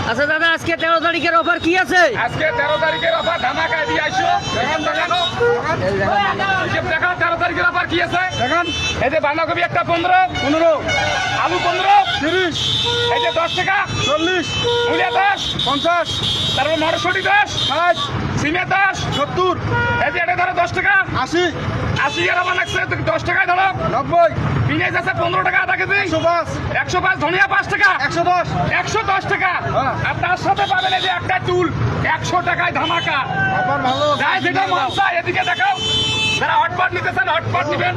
আচ্ছা দাদা, আজকে 13 তারিখের অফার কি আছে? আজকে 13 তারিখের অফার ধামাকা দিয়ে আইছো। দেখেন দেখানো, দেখা 13 তারিখের অফার কি আছে দেখেন। এই যে বাঁধাকপি একটা 15, আলু 15, 30, এই যে 10 টাকা 40, মূলা 10, 50, তারপর মটরশুঁটি 10, 60, সিমে 10, 70, এই যে এটা ধরো 10 টাকা 80, 80 এর আবার লাগছে 10 টাকায় ধরো 90, পিঁয়াজ আছে 15 টাকা আধা কেজি, 105, ধনিয়া 5 টাকা, 110 টাকা। আর তার সাথে পাবেন এই যে একটা টুল 100 টাকায় ধামাকা। যাই যেটা মন চায় এদিকে দেখাও। যারা হটপট নিতে চান হটপট নিবেন,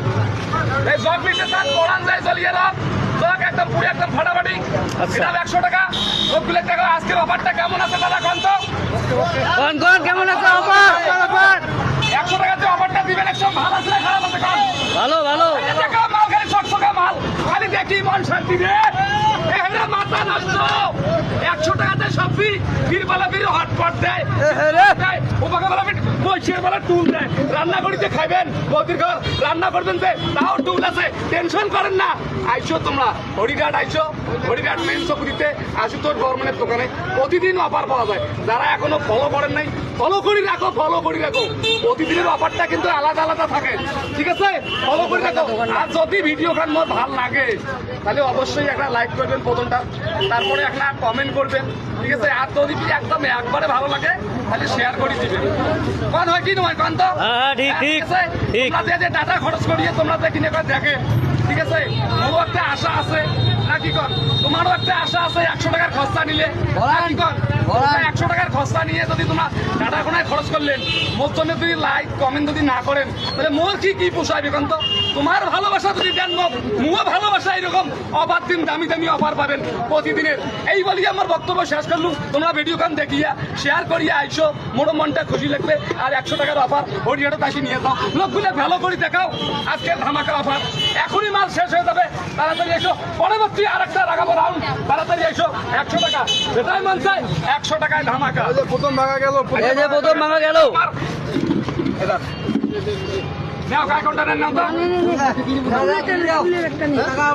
এই জগ নিতে চান পড়ান যায় জ্বলিয়ে দাও জগ একদম পুরো একদম ফাটাফাটি। এটা 100 টাকা। সবগুলো টাকা। আজকের অফারটা কেমন আছে দাদা কোন তো? কোন কেমন আছে অফার? 100 টাকাতে অফারটা দিবেন। একদম ভালো আছে না খারাপ আছে কোন? ভালো ভালো। টাকা মাল খালি চকচকা মাল, খালি দেখি মন শান্তি রে। এরা মাথা নষ্ট। 100 টাকাতে সবজি বীরবালা বীর হটপট দেয়। ওবাগাবালা বৈশের বেলা টুল দেয়। রান্না করিতে খাইবেন বৌদির ঘর রান্না করবেন যে তাও টুল আছে, টেনশন করেন না। আইসো তোমরা হরিঘাট, আইসো হরিঘাট মেন চকুরিতে আসো তোর গভর্নমেন্টের দোকানে প্রতিদিন অফার পাওয়া যায়। যারা এখনো ফলো করেন নাই ফলো করে রাখো, ফলো করে রাখো। প্রতিদিনের অফারটা কিন্তু আলাদা আলাদা থাকে, ঠিক আছে? ফলো করে রাখো। আর যদি ভিডিও খান মোর ভাল লাগে তাহলে অবশ্যই একটা লাইক করবেন প্রথমটা, তারপরে একটা কমেন্ট করবেন, ঠিক আছে? আর যদি একদম একবারে ভালো লাগে তাহলে শেয়ার করে দিবেন। কোন হয় কি নয় কোন তো? ঠিক ঠিক আছে। তোমরা যে টাকা খরচ করিয়ে তোমরা যে কিনে করে দেখে, ঠিক আছে? মোরও একটা আশা আছে নাকি কর, তোমারও একটা আশা আছে 100 টাকার খরচা নিলে নাকি কর। 100 টাকার খরচা নিয়ে যদি তোমরা টাটা কোনায় খরচ করলেন, মোর জন্য যদি লাইক কমেন্ট যদি না করেন তাহলে মোর কি পোষাইবে কোন তো? তোমার ভালোবাসা যদি দেন মুও ভালোবাসা এরকম অফার দিন, দামি দামি অফার পাবেন প্রতিদিনের। এই বলি আমার বক্তব্য শেষ করলুম। তোমরা ভিডিও খান দেখিয়া শেয়ার করিয়া আইসো, মোরও মনটা খুশি লাগবে। আর 100 টাকার অফার হরিয়াটা তাসি নিয়ে যাও, লোকগুলো ভালো করে দেখাও। আজকের ধামাকা অফার এখনই মাল শেষ হয়ে যাবে, তাড়াতাড়ি এসো। পরবর্তী আর একটা রাখাবো রাউন্ড, তাড়াতাড়ি এসো। 100 টাকা যেটাই মন চায় 100 টাকায় ধামাকা। প্রথম ভাঙা গেল, এই যে প্রথম ভাঙা গেল। নাও কায় কোনটা নেন নাও তো।